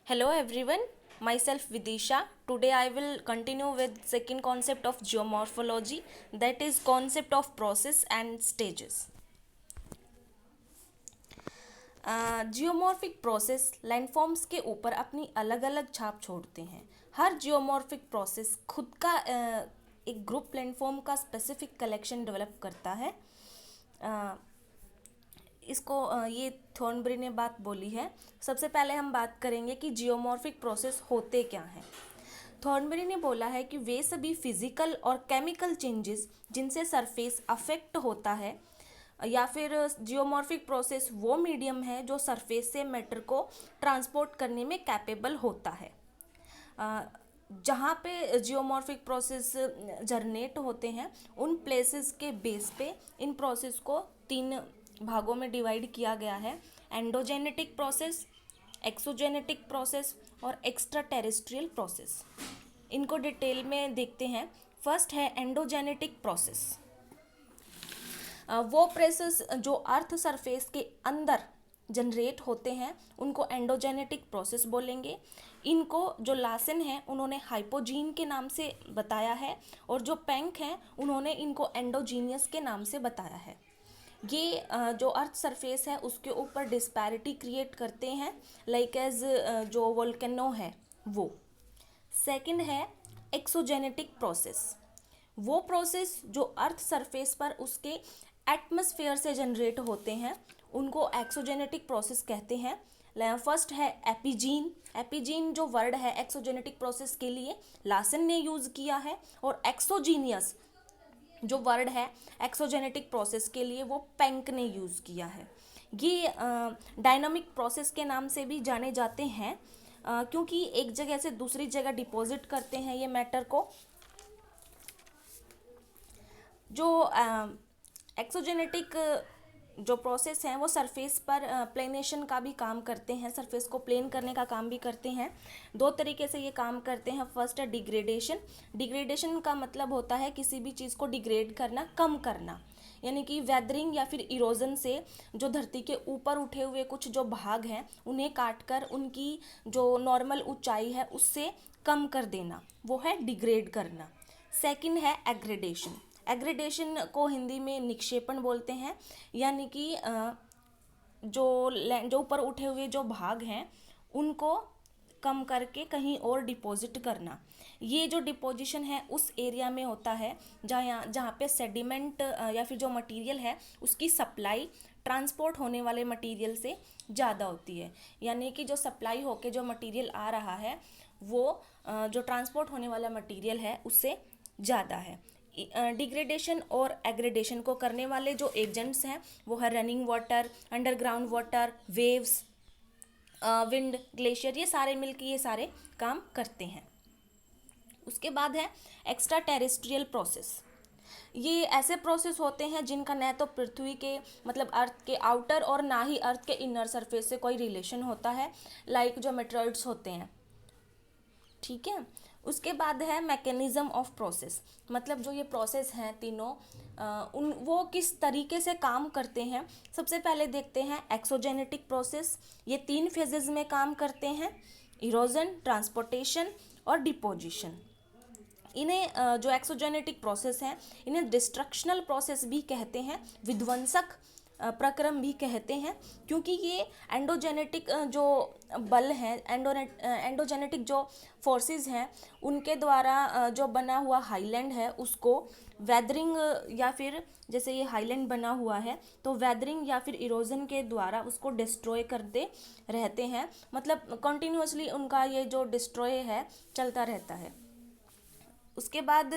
Hello everyone, myself Vidisha. Today I will continue with second concept of geomorphology, that is concept of process and stages. Geomorphic process landforms के ऊपर अपनी अलग अलग छाप छोड़ते हैं। हर जियोमॉर्फिक प्रोसेस खुद का एक ग्रुप लैंडफॉर्म का स्पेसिफिक कलेक्शन डेवलप करता है। इसको ये थॉर्नबरी ने बात बोली है। सबसे पहले हम बात करेंगे कि जियोमॉर्फिक प्रोसेस होते क्या हैं। थॉर्नबरी ने बोला है कि वे सभी फिजिकल और केमिकल चेंजेस जिनसे सरफेस अफेक्ट होता है, या फिर जियोमॉर्फिक प्रोसेस वो मीडियम है जो सरफेस से मैटर को ट्रांसपोर्ट करने में कैपेबल होता है। जहाँ पे जियोमॉर्फिक प्रोसेस जनरेट होते हैं उन प्लेसेस के बेस पे इन प्रोसेस को तीन भागों में डिवाइड किया गया है: एंडोजेनेटिक प्रोसेस, एक्सोजेनेटिक प्रोसेस और एक्स्ट्रा टेरेस्ट्रियल प्रोसेस। इनको डिटेल में देखते हैं। फर्स्ट है एंडोजेनेटिक प्रोसेस। वो प्रोसेस जो अर्थ सरफेस के अंदर जनरेट होते हैं उनको एंडोजेनेटिक प्रोसेस बोलेंगे। इनको जो लासन है उन्होंने हाइपोजीन के नाम से बताया है, और जो पेंक हैं उन्होंने इनको एंडोजीनियस के नाम से बताया है। ये जो अर्थ सरफेस है उसके ऊपर डिस्पैरिटी क्रिएट करते हैं, लाइक एज जो वोल्केनो है वो। सेकंड है एक्सोजेनेटिक प्रोसेस। वो प्रोसेस जो अर्थ सरफेस पर उसके एटमॉस्फेयर से जनरेट होते हैं उनको एक्सोजेनेटिक प्रोसेस कहते हैं। फर्स्ट है एपिजीन। एपिजीन जो वर्ड है एक्सोजेनेटिक प्रोसेस के लिए लासन ने यूज़ किया है, और एक्सोजीनियस जो वर्ड है एक्सोजेनेटिक प्रोसेस के लिए वो पेंक ने यूज़ किया है। ये डायनामिक प्रोसेस के नाम से भी जाने जाते हैं, क्योंकि एक जगह से दूसरी जगह डिपॉजिट करते हैं ये मैटर को। जो एक्सोजेनेटिक जो प्रोसेस हैं वो सरफेस पर प्लेनेशन का भी काम करते हैं, सरफेस को प्लेन करने का काम भी करते हैं। दो तरीके से ये काम करते हैं। फर्स्ट है डिग्रेडेशन। डिग्रेडेशन का मतलब होता है किसी भी चीज़ को डिग्रेड करना, कम करना, यानी कि वेदरिंग या फिर इरोजन से जो धरती के ऊपर उठे हुए कुछ जो भाग हैं उन्हें काट कर उनकी जो नॉर्मल ऊंचाई है उससे कम कर देना, वो है डिग्रेड करना। सेकंड है एग्रेडेशन। एग्रेडेशन को हिंदी में निक्षेपण बोलते हैं, यानी कि जो ऊपर उठे हुए जो भाग हैं उनको कम करके कहीं और डिपॉजिट करना। ये जो डिपोजिशन है उस एरिया में होता है जहाँ पे सेडिमेंट या फिर जो मटेरियल है उसकी सप्लाई ट्रांसपोर्ट होने वाले मटेरियल से ज़्यादा होती है, यानी कि जो सप्लाई होके जो मटेरियल आ रहा है वो जो ट्रांसपोर्ट होने वाला मटेरियल है उससे ज़्यादा है। डिग्रेडेशन और एग्रेडेशन को करने वाले जो एजेंट्स हैं वो है running water, underground water, waves, wind, glacier, ये सारे मिलकर ये सारे काम करते हैं। उसके बाद है एक्स्ट्रा टेरेस्ट्रियल प्रोसेस। ये ऐसे प्रोसेस होते हैं जिनका न तो पृथ्वी के मतलब अर्थ के आउटर और ना ही अर्थ के इनर सरफेस से कोई रिलेशन होता है, लाइक जो मेटेरॉइड्स होते हैं। ठीक है। उसके बाद है मैकेनिज्म ऑफ प्रोसेस, मतलब जो ये प्रोसेस हैं तीनों उन वो किस तरीके से काम करते हैं। सबसे पहले देखते हैं एक्सोजेनेटिक प्रोसेस। ये 3 फेजेस में काम करते हैं: इरोजन, ट्रांसपोर्टेशन और डिपोजिशन। इन्हें जो एक्सोजेनेटिक प्रोसेस हैं इन्हें डिस्ट्रक्शनल प्रोसेस भी कहते हैं, विध्वंसक प्रक्रम भी कहते हैं, क्योंकि ये एंडोजेनेटिक जो बल हैं, एंडोजेनेटिक जो फोर्सेस हैं उनके द्वारा जो बना हुआ हाईलैंड है उसको वेदरिंग या फिर जैसे ये हाईलैंड बना हुआ है तो वेदरिंग या फिर इरोजन के द्वारा उसको डिस्ट्रॉय करते रहते हैं, मतलब कंटिन्यूसली उनका ये जो डिस्ट्रॉय है चलता रहता है। उसके बाद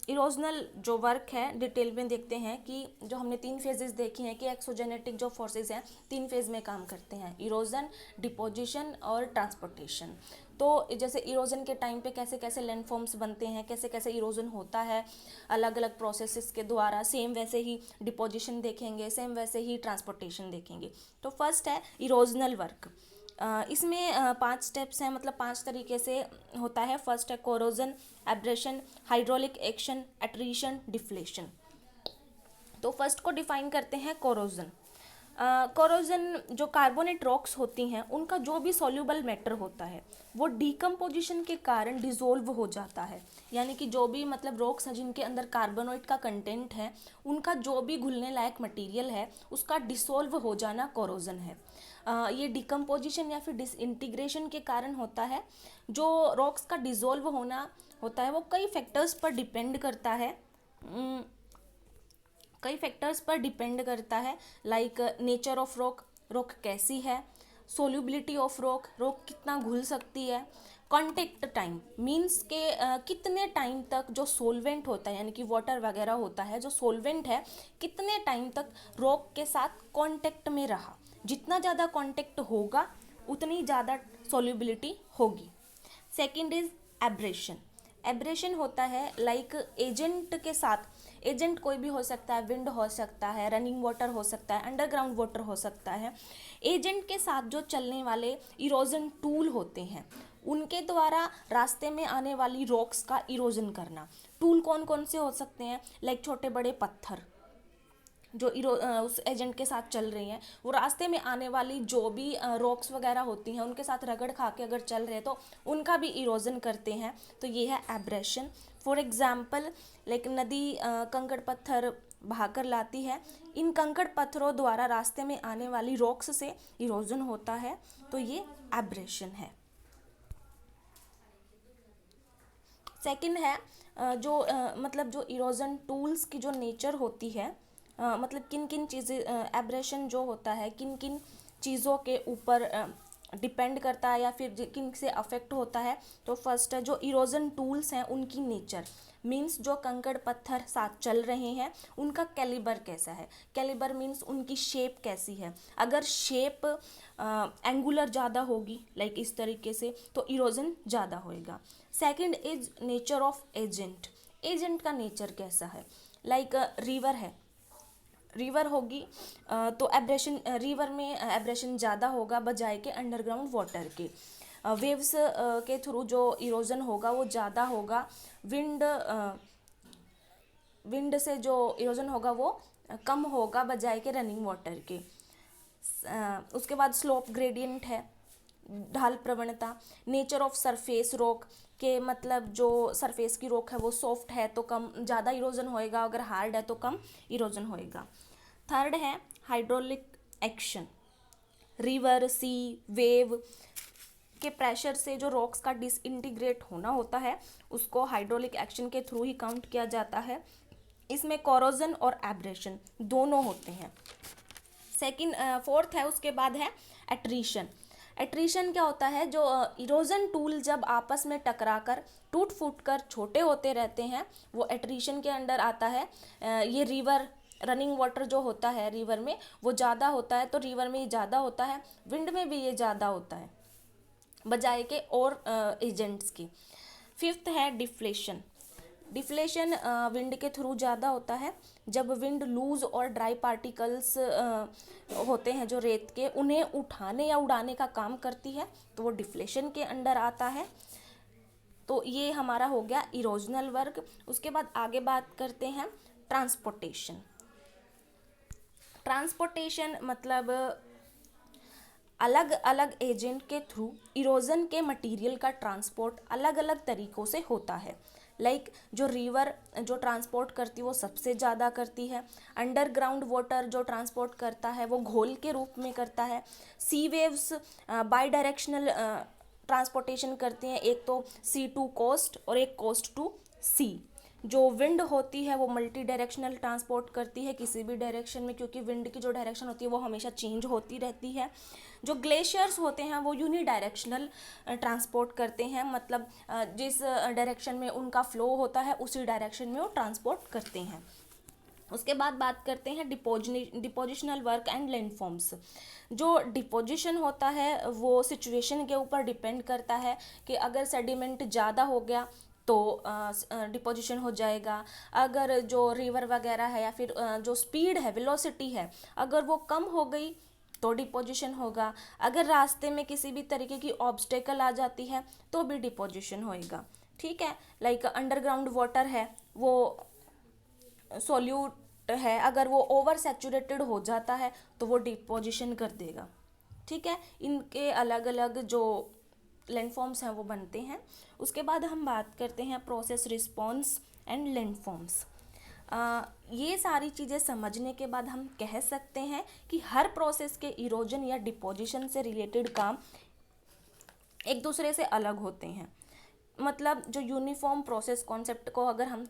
इरोजनल जो वर्क है डिटेल में देखते हैं कि जो हमने 3 फेजेस देखी हैं कि एक्सोजेनेटिक जो फोर्सेस हैं 3 फेज में काम करते हैं: इरोजन, डिपोजिशन और ट्रांसपोर्टेशन। तो जैसे इरोजन के टाइम पे कैसे कैसे लैंडफॉर्म्स बनते हैं, कैसे कैसे इरोजन होता है अलग अलग प्रोसेसेस के द्वारा, सेम वैसे ही डिपोजिशन देखेंगे, सेम वैसे ही ट्रांसपोर्टेशन देखेंगे। तो फर्स्ट है इरोजनल वर्क। इसमें 5 स्टेप्स हैं, मतलब 5 तरीके से होता है। फर्स्ट है corrosion, abrasion, hydraulic action, attrition, deflation. तो फर्स्ट को डिफाइन करते हैं कोरोजन। कोरोजन जो कार्बोनेट रॉक्स होती हैं उनका जो भी सॉल्यूबल मैटर होता है वो डीकम्पोजिशन के कारण डिसॉल्व हो जाता है, यानी कि जो भी मतलब रॉक्स हैं जिनके अंदर कार्बोनेट का कंटेंट है उनका जो भी घुलने लायक मटेरियल है उसका डिसॉल्व हो जाना कोरोजन है। ये डिकम्पोजिशन या फिर डिसइंटीग्रेशन के कारण होता है। जो रॉक्स का डिसॉल्व होना होता है वो कई फैक्टर्स पर डिपेंड करता है, कई फैक्टर्स पर डिपेंड करता है, like nature of rock, rock कैसी है, सोल्यूबिलिटी ऑफ रॉक, रॉक कितना घुल सकती है, कॉन्टेक्ट टाइम मीन्स के कितने टाइम तक जो सोलवेंट होता है यानी कि वाटर वगैरह होता है, जो सोलवेंट है कितने टाइम तक रॉक के साथ कांटेक्ट में रहा, जितना ज़्यादा कांटेक्ट होगा उतनी ज़्यादा सोल्यूबिलिटी होगी। Second is abrasion. एब्रेशन होता है लाइक एजेंट के साथ, एजेंट कोई भी हो सकता है, विंड हो सकता है, रनिंग वाटर हो सकता है, अंडरग्राउंड वाटर हो सकता है। एजेंट के साथ जो चलने वाले इरोजन टूल होते हैं उनके द्वारा रास्ते में आने वाली रॉक्स का इरोजन करना। टूल कौन कौन से हो सकते हैं, लाइक छोटे बड़े पत्थर जो उस एजेंट के साथ चल रही हैं, वो रास्ते में आने वाली जो भी रॉक्स वगैरह होती हैं उनके साथ रगड़ खा के अगर चल रहे हैं तो उनका भी इरोजन करते हैं, तो ये है एब्रेशन। फॉर एग्जाम्पल लाइक नदी कंकड़ पत्थर बहाकर लाती है, इन कंकड़ पत्थरों द्वारा रास्ते में आने वाली रॉक्स से इरोजन होता है, तो ये एब्रेशन है। सेकंड है मतलब जो इरोजन टूल्स की जो नेचर होती है, मतलब किन किन चीज़ें, एब्रेशन जो होता है किन किन चीज़ों के ऊपर डिपेंड करता है या फिर किन से अफेक्ट होता है। तो फर्स्ट है जो इरोजन टूल्स हैं उनकी नेचर, मीन्स जो कंकड़ पत्थर साथ चल रहे हैं उनका कैलिबर कैसा है, कैलिबर मीन्स उनकी शेप कैसी है। अगर शेप एंगुलर ज़्यादा होगी लाइक इस तरीके से तो इरोजन ज़्यादा होएगा। Second is nature of agent, agent का नेचर कैसा है, लाइक रिवर है, रिवर होगी तो एब्रेशन, रिवर में एब्रेशन ज़्यादा होगा बजाय के अंडरग्राउंड वाटर के। वेव्स के थ्रू जो इरोजन होगा वो ज़्यादा होगा, विंड से जो इरोजन होगा वो कम होगा बजाय के रनिंग वाटर के। उसके बाद स्लोप ग्रेडियंट है, ढाल प्रवणता। नेचर ऑफ सरफेस रॉक के मतलब जो सरफेस की रॉक है वो सॉफ्ट है तो कम ज़्यादा इरोजन होएगा, अगर हार्ड है तो कम इरोजन होएगा। थर्ड है हाइड्रोलिक एक्शन, रिवर सी वेव के प्रेशर से जो रॉक्स का डिसइंटीग्रेट होना होता है उसको हाइड्रोलिक एक्शन के थ्रू ही काउंट किया जाता है। इसमें कोरोजन और एब्रेशन दोनों होते हैं। सेकंड फोर्थ है उसके बाद है एट्रीशन। एट्रीशन क्या होता है, जो इरोजन टूल जब आपस में टकराकर टूट फूट कर छोटे होते रहते हैं वो एट्रीशन के अंडर आता है। ये रिवर रनिंग वाटर जो होता है रिवर में वो ज़्यादा होता है तो रिवर में ये ज़्यादा होता है, विंड में भी ये ज़्यादा होता है बजाय के और एजेंट्स की। फिफ्थ है डिफ्लेशन। डिफ्लेशन विंड के थ्रू ज़्यादा होता है, जब विंड लूज और ड्राई पार्टिकल्स होते हैं जो रेत के उन्हें उठाने या उड़ाने का काम करती है तो वो डिफ्लेशन के अंडर आता है। तो ये हमारा हो गया इरोजनल वर्क। उसके बाद आगे बात करते हैं ट्रांसपोर्टेशन। ट्रांसपोर्टेशन मतलब अलग अलग एजेंट के थ्रू इरोजन के मटेरियल का ट्रांसपोर्ट अलग अलग तरीक़ों से होता है। लाइक जो रिवर जो ट्रांसपोर्ट करती है वो सबसे ज़्यादा करती है, अंडरग्राउंड वाटर जो ट्रांसपोर्ट करता है वो घोल के रूप में करता है, सी वेव्स बाई डायरेक्शनल ट्रांसपोर्टेशन करती हैं, एक तो सी टू कोस्ट और एक कोस्ट टू सी। जो विंड होती है वो मल्टी डायरेक्शनल ट्रांसपोर्ट करती है किसी भी डायरेक्शन में, क्योंकि विंड की जो डायरेक्शन होती है वो हमेशा चेंज होती रहती है। जो ग्लेशियर्स होते हैं वो यूनी डायरेक्शनल ट्रांसपोर्ट करते हैं, मतलब जिस डायरेक्शन में उनका फ्लो होता है उसी डायरेक्शन में वो ट्रांसपोर्ट करते हैं। उसके बाद बात करते हैं डिपोजिशनल वर्क एंड लैंडफॉर्म्स। जो डिपोजिशन होता है वो सिचुएशन के ऊपर डिपेंड करता है कि अगर सेडिमेंट ज़्यादा हो गया तो डिपोजिशन हो जाएगा, अगर जो रिवर वगैरह है या फिर जो स्पीड है वेलोसिटी है अगर वो कम हो गई तो डिपोजिशन होगा, अगर रास्ते में किसी भी तरीके की ऑब्स्टेकल आ जाती है तो भी डिपोजिशन होएगा। ठीक है, लाइक अंडरग्राउंड वाटर है वो है, अगर वो ओवर सैचुरेटेड हो जाता है तो वो डिपोजिशन कर देगा। ठीक है, इनके अलग अलग जो लैंडफॉर्म्स हैं वो बनते हैं। उसके बाद हम बात करते हैं प्रोसेस रिस्पॉन्स एंड लैंडफॉर्म्स। ये सारी चीज़ें समझने के बाद हम कह सकते हैं कि हर प्रोसेस के इरोजन या डिपोजिशन से रिलेटेड काम एक दूसरे से अलग होते हैं। मतलब जो यूनिफॉर्म प्रोसेस कॉन्सेप्ट को अगर हम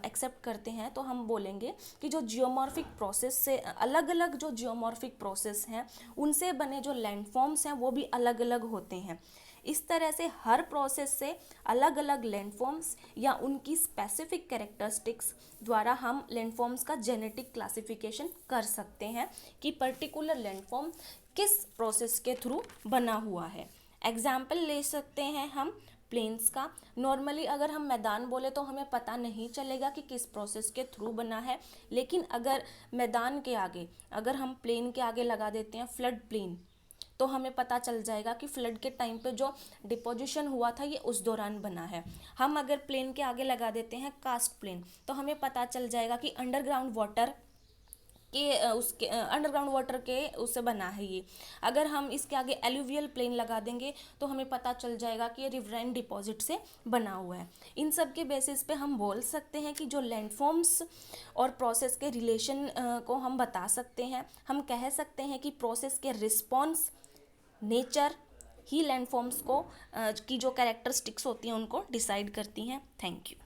एक्सेप्ट करते हैं तो हम बोलेंगे कि जो जियोमॉर्फिक प्रोसेस से अलग अलग जो जियोमॉर्फिक प्रोसेस हैं उनसे बने जो लैंडफॉर्म्स हैं वो भी अलग अलग होते हैं। इस तरह से हर प्रोसेस से अलग अलग लैंडफॉर्म्स या उनकी स्पेसिफिक कैरेक्टरिस्टिक्स द्वारा हम लैंडफॉर्म्स का जेनेटिक क्लासिफिकेशन कर सकते हैं कि पर्टिकुलर लैंडफॉर्म किस प्रोसेस के थ्रू बना हुआ है। एग्जाम्पल ले सकते हैं हम प्लेन्स का। नॉर्मली अगर हम मैदान बोले तो हमें पता नहीं चलेगा कि किस प्रोसेस के थ्रू बना है, लेकिन अगर मैदान के आगे अगर हम प्लेन के आगे लगा देते हैं फ्लड प्लेन तो हमें पता चल जाएगा कि फ्लड के टाइम पे जो डिपोजिशन हुआ था ये उस दौरान बना है। हम अगर प्लेन के आगे लगा देते हैं कास्ट प्लेन तो हमें पता चल जाएगा कि अंडरग्राउंड वाटर के उसके अंडरग्राउंड वाटर के उससे बना है ये। अगर हम इसके आगे एलुवियल प्लेन लगा देंगे तो हमें पता चल जाएगा कि ये रिवराइन डिपॉजिट से बना हुआ है। इन सब के बेसिस पे हम बोल सकते हैं कि जो लैंडफॉर्म्स और प्रोसेस के रिलेशन को हम बता सकते हैं। हम कह सकते हैं कि प्रोसेस के रिस्पॉन्स नेचर ही लैंडफॉर्म्स को की जो कैरेक्टरिस्टिक्स होती हैं उनको डिसाइड करती हैं। Thank you.